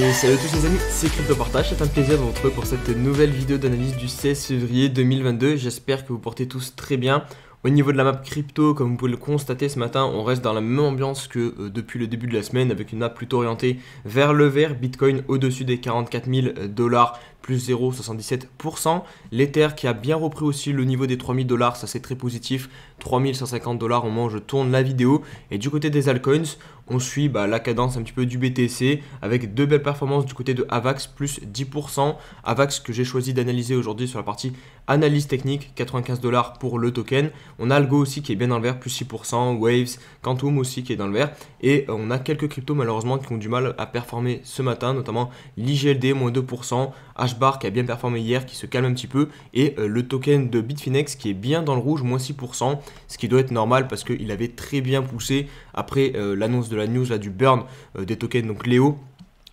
Et salut à tous les amis, c'est CryptoPartage, c'est un plaisir de vous retrouver pour cette nouvelle vidéo d'analyse du 16 février 2022. J'espère que vous portez tous très bien. Au niveau de la map crypto, comme vous pouvez le constater ce matin, on reste dans la même ambiance que depuis le début de la semaine, avec une map plutôt orientée vers le vert. Bitcoin au-dessus des 44 000 $, plus 0,77%. L'Ether qui a bien repris aussi le niveau des 3 000 $, ça c'est très positif. 3 150 $ au moment où je tourne la vidéo. Et du côté des altcoins, on suit la cadence un petit peu du BTC avec deux belles performances du côté de Avax, plus 10%. Avax que j'ai choisi d'analyser aujourd'hui sur la partie analyse technique, 95 $ pour le token. On a Algo aussi qui est bien dans le vert, plus 6%. Waves, Quantum aussi qui est dans le vert. Et on a quelques cryptos malheureusement qui ont du mal à performer ce matin, notamment l'IGLD, moins 2%. HBAR qui a bien performé hier, qui se calme un petit peu. Et le token de Bitfinex qui est bien dans le rouge, moins 6%. Ce qui doit être normal parce qu'il avait très bien poussé après l'annonce de la news là, du burn des tokens, donc Léo,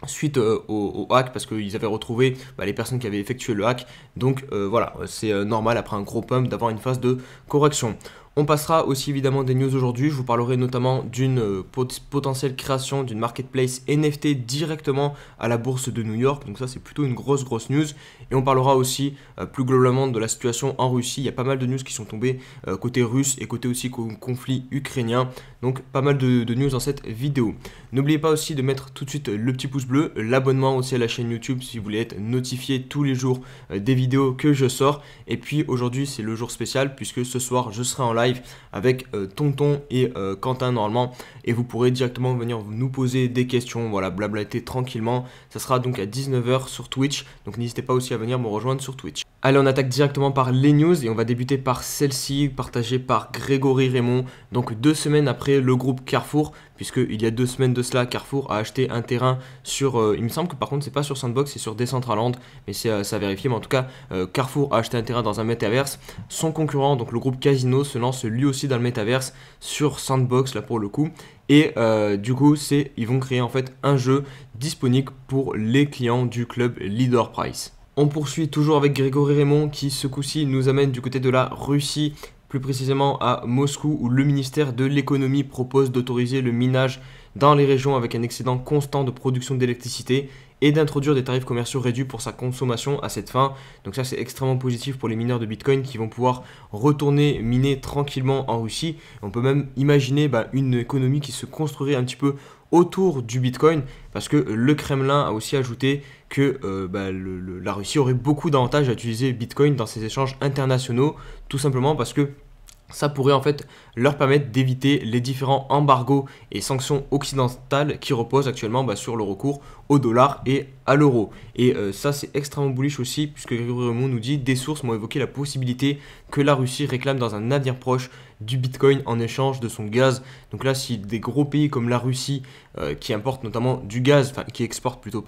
suite au hack, parce qu'ils avaient retrouvé les personnes qui avaient effectué le hack. Donc voilà, c'est normal après un gros pump d'avoir une phase de correction. On passera aussi évidemment des news aujourd'hui. Je vous parlerai notamment d'une potentielle création d'une marketplace NFT directement à la bourse de New York. Donc ça c'est plutôt une grosse news. Et on parlera aussi plus globalement de la situation en Russie. Il y a pas mal de news qui sont tombées côté russe et côté aussi conflit ukrainien. Donc pas mal de news dans cette vidéo. N'oubliez pas aussi de mettre tout de suite le petit pouce bleu, l'abonnement aussi à la chaîne YouTube si vous voulez être notifié tous les jours des vidéos que je sors. Et puis aujourd'hui c'est le jour spécial puisque ce soir je serai en live avec Tonton et Quentin normalement, et vous pourrez directement venir nous poser des questions, voilà, blablater tranquillement. Ça sera donc à 19 h sur Twitch, donc n'hésitez pas aussi à venir me rejoindre sur Twitch. Allez, on attaque directement par les news et on va débuter par celle-ci, partagée par Grégory Raymond. Donc 2 semaines après le groupe Carrefour, puisque il y a 2 semaines de cela, Carrefour a acheté un terrain sur, il me semble que par contre c'est pas sur Sandbox, c'est sur Decentraland, mais c'est à vérifier. Mais en tout cas, Carrefour a acheté un terrain dans un metaverse. Son concurrent, donc le groupe Casino, se lance lui aussi dans le metaverse sur Sandbox là pour le coup. Et du coup, ils vont créer en fait un jeu disponible pour les clients du club Leader Price. On poursuit toujours avec Grégory Raymond qui ce coup-ci nous amène du côté de la Russie, plus précisément à Moscou, où le ministère de l'économie propose d'autoriser le minage dans les régions avec un excédent constant de production d'électricité et d'introduire des tarifs commerciaux réduits pour sa consommation à cette fin. Donc ça c'est extrêmement positif pour les mineurs de Bitcoin qui vont pouvoir retourner miner tranquillement en Russie. On peut même imaginer une économie qui se construirait un petit peu autour du Bitcoin, parce que le Kremlin a aussi ajouté que la Russie aurait beaucoup d'avantages à utiliser Bitcoin dans ses échanges internationaux, tout simplement parce que ça pourrait en fait leur permettre d'éviter les différents embargos et sanctions occidentales qui reposent actuellement sur le recours au dollar et à l'euro. Et ça c'est extrêmement bullish aussi, puisque Grégory Raymond nous dit: des sources m'ont évoqué la possibilité que la Russie réclame dans un avenir proche du Bitcoin en échange de son gaz. Donc là, si des gros pays comme la Russie qui importent notamment du gaz, qui exportent plutôt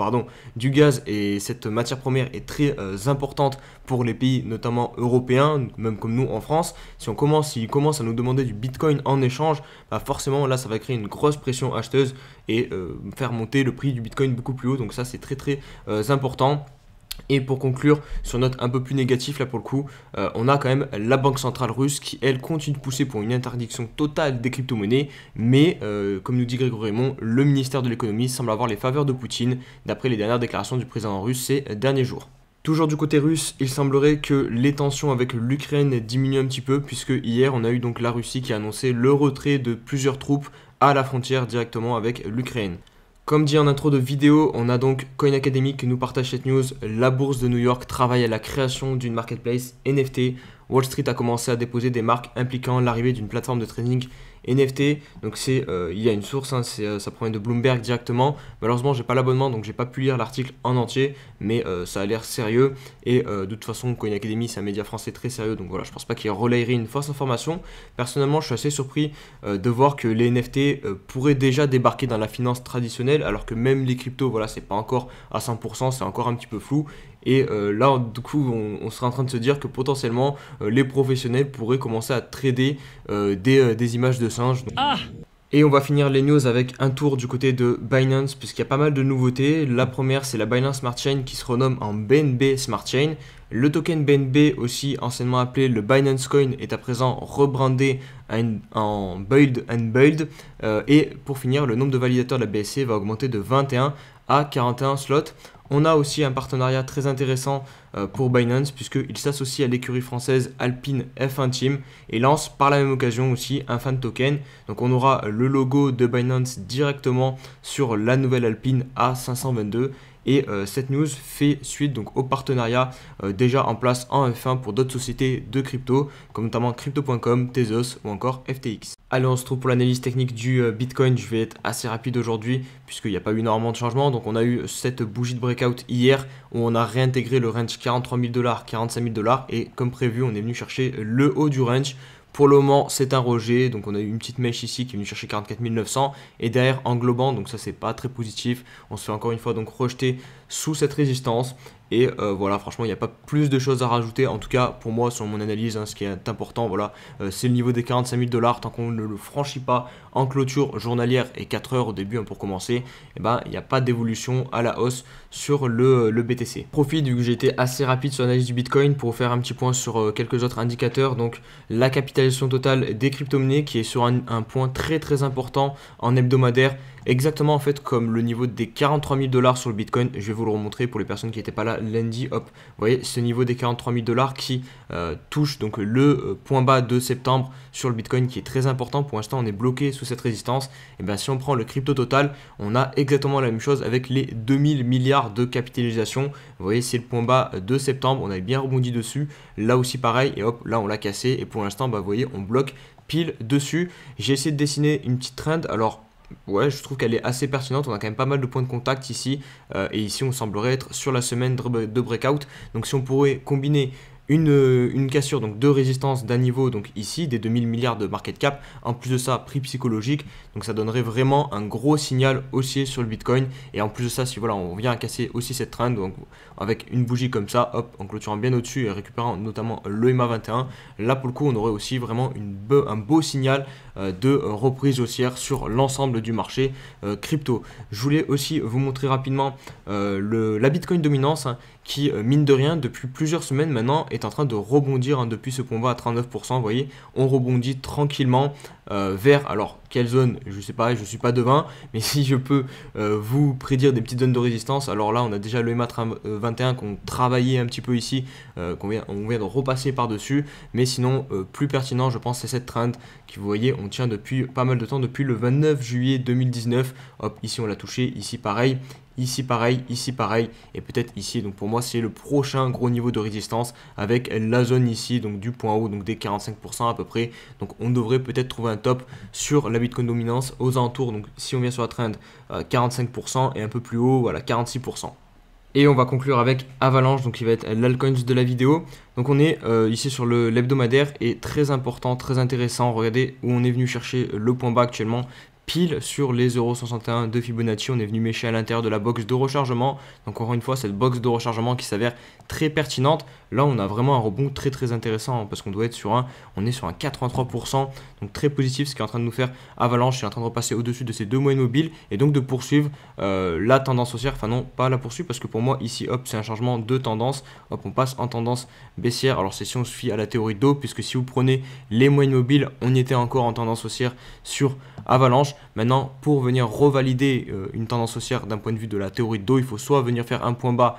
du gaz, et cette matière première est très importante pour les pays notamment européens, même comme nous en France, s'ils commencent à nous demander du Bitcoin en échange, forcément là ça va créer une grosse pression acheteuse et faire monter le prix du Bitcoin beaucoup plus haut. Donc ça c'est très important. Et pour conclure, sur une note un peu plus négative là pour le coup, on a quand même la banque centrale russe qui elle continue de pousser pour une interdiction totale des crypto-monnaies, mais comme nous dit Grégory Raymond, le ministère de l'économie semble avoir les faveurs de Poutine d'après les dernières déclarations du président russe ces derniers jours. Toujours du côté russe, il semblerait que les tensions avec l'Ukraine diminuent un petit peu, puisque hier on a eu donc la Russie qui a annoncé le retrait de plusieurs troupes à la frontière directement avec l'Ukraine. Comme dit en intro de vidéo, on a donc Coin Academy qui nous partage cette news. La bourse de New York travaille à la création d'une marketplace NFT. Wall Street a commencé à déposer des marques impliquant l'arrivée d'une plateforme de trading NFT. Donc il y a une source, ça provient de Bloomberg directement. Malheureusement j'ai pas l'abonnement donc j'ai pas pu lire l'article en entier, mais ça a l'air sérieux. Et de toute façon Coin Academy c'est un média français très sérieux, donc voilà, je pense pas qu'il relayerait une fausse information. Personnellement je suis assez surpris de voir que les NFT pourraient déjà débarquer dans la finance traditionnelle, alors que même les cryptos, voilà, c'est pas encore à 100%, c'est encore un petit peu flou. Et là, du coup, on serait en train de se dire que potentiellement, les professionnels pourraient commencer à trader des images de singes. Et on va finir les news avec un tour du côté de Binance, puisqu'il y a pas mal de nouveautés. La première, c'est la Binance Smart Chain qui se renomme en BNB Smart Chain. Le token BNB, aussi anciennement appelé le Binance Coin, est à présent rebrandé en Build and Build. Et pour finir, le nombre de validateurs de la BSC va augmenter de 21 à 41 slots. On a aussi un partenariat très intéressant pour Binance puisqu'il s'associe à l'écurie française Alpine F1 Team et lance par la même occasion aussi un fan token. Donc on aura le logo de Binance directement sur la nouvelle Alpine A522. Et cette news fait suite donc au partenariat déjà en place en F1 pour d'autres sociétés de crypto, comme notamment Crypto.com, Tezos ou encore FTX. Allez, on se retrouve pour l'analyse technique du Bitcoin. Je vais être assez rapide aujourd'hui puisqu'il n'y a pas eu énormément de changements. Donc on a eu cette bougie de breakout hier où on a réintégré le range 43 000 $, 45 000 $ et comme prévu, on est venu chercher le haut du range. Pour le moment, c'est un rejet, donc on a eu une petite mèche ici qui est venue chercher 44 900 et derrière englobant, donc ça c'est pas très positif. On se fait encore une fois donc rejeter sous cette résistance et voilà, franchement il n'y a pas plus de choses à rajouter. En tout cas pour moi, sur mon analyse, ce qui est important, voilà, c'est le niveau des 45 000 $. Tant qu'on ne le franchit pas en clôture journalière et 4 heures au début pour commencer, il n'y a pas d'évolution à la hausse sur le BTC. Profite vu que j'ai été assez rapide sur l'analyse du Bitcoin pour faire un petit point sur quelques autres indicateurs. Donc la capitalisation totale des crypto-monnaies qui est sur un point très important en hebdomadaire. Exactement en fait comme le niveau des 43 000 $ sur le Bitcoin. Je vais vous le remontrer pour les personnes qui n'étaient pas là lundi. Hop, vous voyez ce niveau des 43 000 $ qui touche donc le point bas de septembre sur le Bitcoin qui est très important. Pour l'instant on est bloqué sous cette résistance. Et bien si on prend le crypto total, on a exactement la même chose avec les 2000 milliards de capitalisation. Vous voyez c'est le point bas de septembre. On avait bien rebondi dessus. Là aussi pareil et hop là on l'a cassé. Et pour l'instant vous voyez on bloque pile dessus. J'ai essayé de dessiner une petite trend. Alors ouais, je trouve qu'elle est assez pertinente. On a quand même pas mal de points de contact ici. Et ici, on semblerait être sur la semaine de breakout. Donc, si on pourrait combiner une cassure donc de résistance d'un niveau donc ici des 2000 milliards de market cap, en plus de ça prix psychologique, donc ça donnerait vraiment un gros signal haussier sur le Bitcoin. Et en plus de ça, si voilà on vient à casser aussi cette trend donc avec une bougie comme ça, hop, en clôturant bien au-dessus et récupérant notamment le EMA 21, là pour le coup on aurait aussi vraiment un beau signal de reprise haussière sur l'ensemble du marché crypto. Je voulais aussi vous montrer rapidement la Bitcoin dominance qui mine de rien depuis plusieurs semaines maintenant est en train de rebondir depuis ce point bas à 39%. Vous voyez, on rebondit tranquillement vers, alors quelle zone, je sais pas, je suis pas devin, mais si je peux vous prédire des petites zones de résistance, alors là on a déjà le EMA 21 qu'on travaillait un petit peu ici, on vient de repasser par dessus, mais sinon plus pertinent je pense c'est cette trend qui vous voyez on tient depuis pas mal de temps, depuis le 29 juillet 2019, hop ici on l'a touché, ici pareil, ici pareil, et peut-être ici. Donc pour moi c'est le prochain gros niveau de résistance avec la zone ici donc du point haut donc des 45% à peu près. Donc on devrait peut-être trouver un top sur la Bitcoin dominance aux alentours. Donc si on vient sur la trend 45% et un peu plus haut, voilà 46%. Et on va conclure avec Avalanche, donc qui va être l'altcoin de la vidéo. Donc on est ici sur l'hebdomadaire et très important, très intéressant. Regardez où on est venu chercher le point bas actuellement. Pile sur les 0,61 de Fibonacci, on est venu mécher à l'intérieur de la box de rechargement. Donc encore une fois, cette box de rechargement qui s'avère très pertinente. Là, on a vraiment un rebond très intéressant parce qu'on doit être sur on est sur un 83%, donc très positif, ce qui est en train de nous faire Avalanche est en train de repasser au-dessus de ces deux moyennes mobiles et donc de poursuivre la tendance haussière. Enfin non, pas la poursuivre parce que pour moi ici, hop, c'est un changement de tendance. Hop, on passe en tendance baissière. Alors c'est si on se fie à la théorie d'eau, puisque si vous prenez les moyennes mobiles, on y était encore en tendance haussière sur Avalanche. Maintenant, pour venir revalider une tendance haussière d'un point de vue de la théorie d'eau, il faut soit venir faire un point bas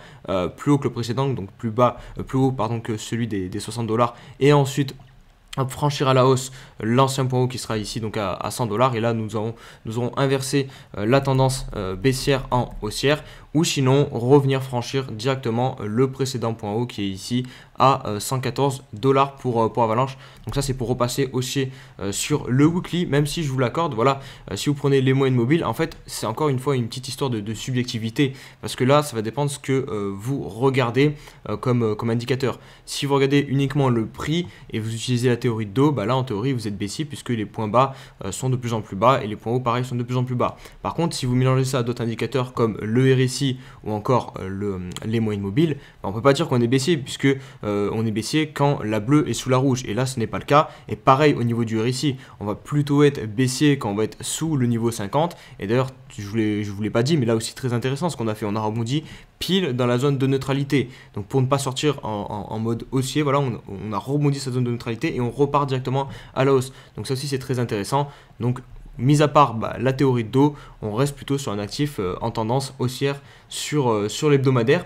plus haut que le précédent, donc plus haut que celui des 60 $, et ensuite franchir à la hausse l'ancien point haut qui sera ici donc à 100 $, et là nous aurons inversé la tendance baissière en haussière, ou sinon revenir franchir directement le précédent point haut qui est ici à 114 $ pour Avalanche. Donc ça c'est pour repasser haussier sur le weekly, même si je vous l'accorde, voilà, si vous prenez les moyennes mobiles, en fait c'est encore une fois une petite histoire de subjectivité, parce que là ça va dépendre de ce que vous regardez comme indicateur. Si vous regardez uniquement le prix et vous utilisez la théorie de dos, bah là en théorie vous êtes baissier puisque les points bas sont de plus en plus bas et les points hauts pareil sont de plus en plus bas. Par contre si vous mélangez ça à d'autres indicateurs comme le RSI ou encore les moyennes mobiles, bah, on ne peut pas dire qu'on est baissier puisque on est baissier quand la bleue est sous la rouge, et là ce n'est pas le cas. Et pareil au niveau du RSI, on va plutôt être baissier quand on va être sous le niveau 50. Et d'ailleurs je vous l'ai pas dit, mais là aussi très intéressant ce qu'on a fait, on a rebondi pile dans la zone de neutralité. Donc pour ne pas sortir en mode haussier, voilà, on a rebondi cette zone de neutralité et on repart directement à la hausse. Donc ça aussi c'est très intéressant. Donc mis à part la théorie de dos, on reste plutôt sur un actif en tendance haussière sur l'hebdomadaire.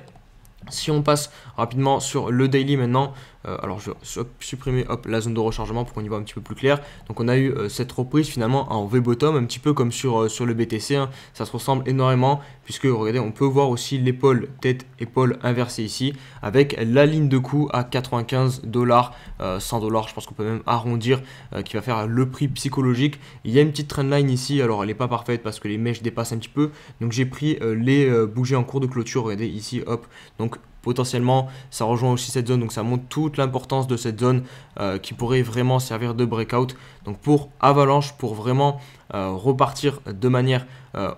Si on passe rapidement sur le daily maintenant, alors je vais supprimer la zone de rechargement pour qu'on y voit un petit peu plus clair. Donc on a eu cette reprise finalement en V-bottom, un petit peu comme sur le BTC, hein. Ça se ressemble énormément puisque regardez, on peut voir aussi l'épaule, tête-épaule inversée ici avec la ligne de coup à 95 $, 100 $, je pense qu'on peut même arrondir, qui va faire le prix psychologique. Il y a une petite trendline ici, alors elle n'est pas parfaite parce que les mèches dépassent un petit peu. Donc j'ai pris les bougies en cours de clôture, regardez ici, hop. Donc potentiellement ça rejoint aussi cette zone, donc ça montre toute l'importance de cette zone qui pourrait vraiment servir de breakout. Donc pour Avalanche, pour vraiment repartir de manière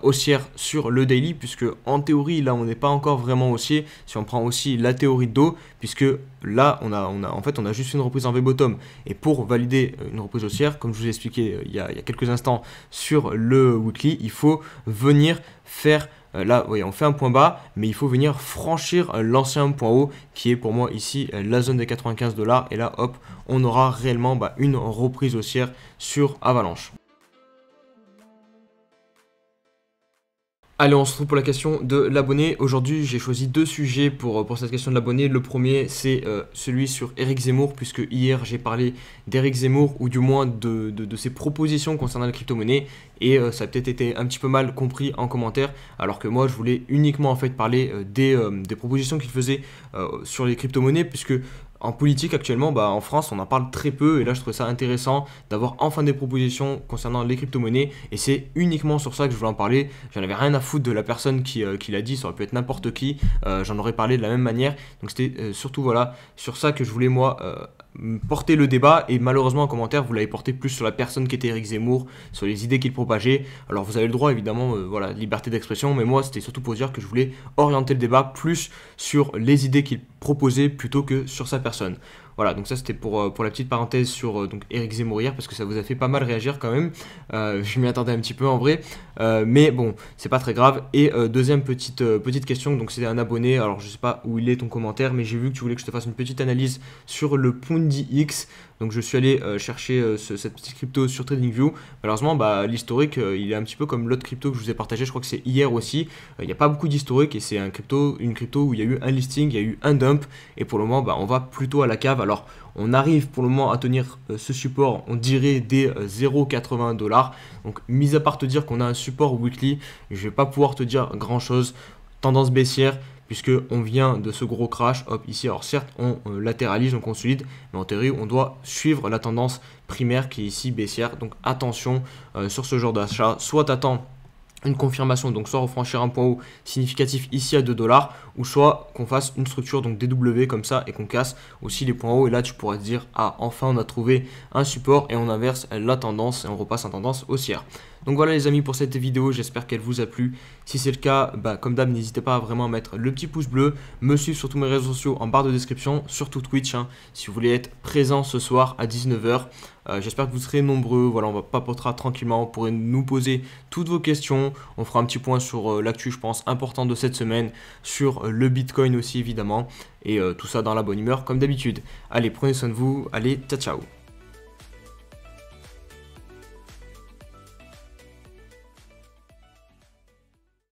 haussière sur le daily, puisque en théorie là on n'est pas encore vraiment haussier si on prend aussi la théorie de dos, puisque là on a juste une reprise en V-bottom, et pour valider une reprise haussière, comme je vous ai expliqué il y a quelques instants sur le weekly, il faut venir faire là, oui, on fait un point bas, mais il faut venir franchir l'ancien point haut qui est pour moi ici la zone des 95 $. Et là, hop, on aura réellement une reprise haussière sur Avalanche. Allez, on se retrouve pour la question de l'abonné. Aujourd'hui, j'ai choisi deux sujets pour cette question de l'abonné. Le premier, c'est celui sur Éric Zemmour, puisque hier, j'ai parlé d'Éric Zemmour, ou du moins de ses propositions concernant les crypto-monnaies, et ça a peut-être été un petit peu mal compris en commentaire, alors que moi, je voulais uniquement en fait parler des propositions qu'il faisait sur les crypto-monnaies, puisque en politique actuellement, en France, on en parle très peu, et là je trouve ça intéressant d'avoir enfin des propositions concernant les crypto-monnaies, et c'est uniquement sur ça que je voulais en parler. J'en avais rien à foutre de la personne qui l'a dit, ça aurait pu être n'importe qui, j'en aurais parlé de la même manière, donc c'était surtout voilà, sur ça que je voulais moi porter le débat, et malheureusement en commentaire vous l'avez porté plus sur la personne qui était Éric Zemmour, sur les idées qu'il propageait. Alors vous avez le droit évidemment, voilà, liberté d'expression, mais moi c'était surtout pour dire que je voulais orienter le débat plus sur les idées qu'il proposait plutôt que sur sa personne. Voilà, donc ça c'était pour la petite parenthèse sur donc Éric Zemmour hier, parce que ça vous a fait pas mal réagir quand même. Je m'y attendais un petit peu en vrai, mais bon, c'est pas très grave. Et deuxième petite question, donc c'est un abonné, alors je sais pas où il est ton commentaire, mais j'ai vu que tu voulais que je te fasse une petite analyse sur le Pundi X. Donc je suis allé chercher cette petite crypto sur TradingView. Malheureusement, l'historique, il est un petit peu comme l'autre crypto que je vous ai partagé, je crois que c'est hier aussi. Il n'y a pas beaucoup d'historique, et c'est une crypto où il y a eu un listing, il y a eu un dump, et pour le moment, on va plutôt à la cave. Alors, on arrive pour le moment à tenir ce support, on dirait des 0,80 $. Donc, mis à part te dire qu'on a un support weekly, je ne vais pas pouvoir te dire grand chose. Tendance baissière, puisque on vient de ce gros crash, hop, ici, alors certes, on latéralise, on consolide, mais en théorie, on doit suivre la tendance primaire qui est ici baissière. Donc, attention sur ce genre d'achat, soit t'attends une confirmation, donc soit refranchir un point haut significatif ici à 2 $, ou soit qu'on fasse une structure donc DW comme ça et qu'on casse aussi les points hauts, et là tu pourras te dire ah, enfin on a trouvé un support, et on inverse la tendance et on repasse en tendance haussière. Donc voilà les amis pour cette vidéo, j'espère qu'elle vous a plu. Si c'est le cas, comme d'hab, n'hésitez pas à vraiment mettre le petit pouce bleu, me suivre sur tous mes réseaux sociaux en barre de description, surtout Twitch, hein, si vous voulez être présent ce soir à 19 h. J'espère que vous serez nombreux, voilà, on va papotera tranquillement, vous pourrez nous poser toutes vos questions, on fera un petit point sur l'actu, je pense, important de cette semaine, sur le Bitcoin aussi évidemment, et tout ça dans la bonne humeur comme d'habitude. Allez, prenez soin de vous, allez, ciao ciao.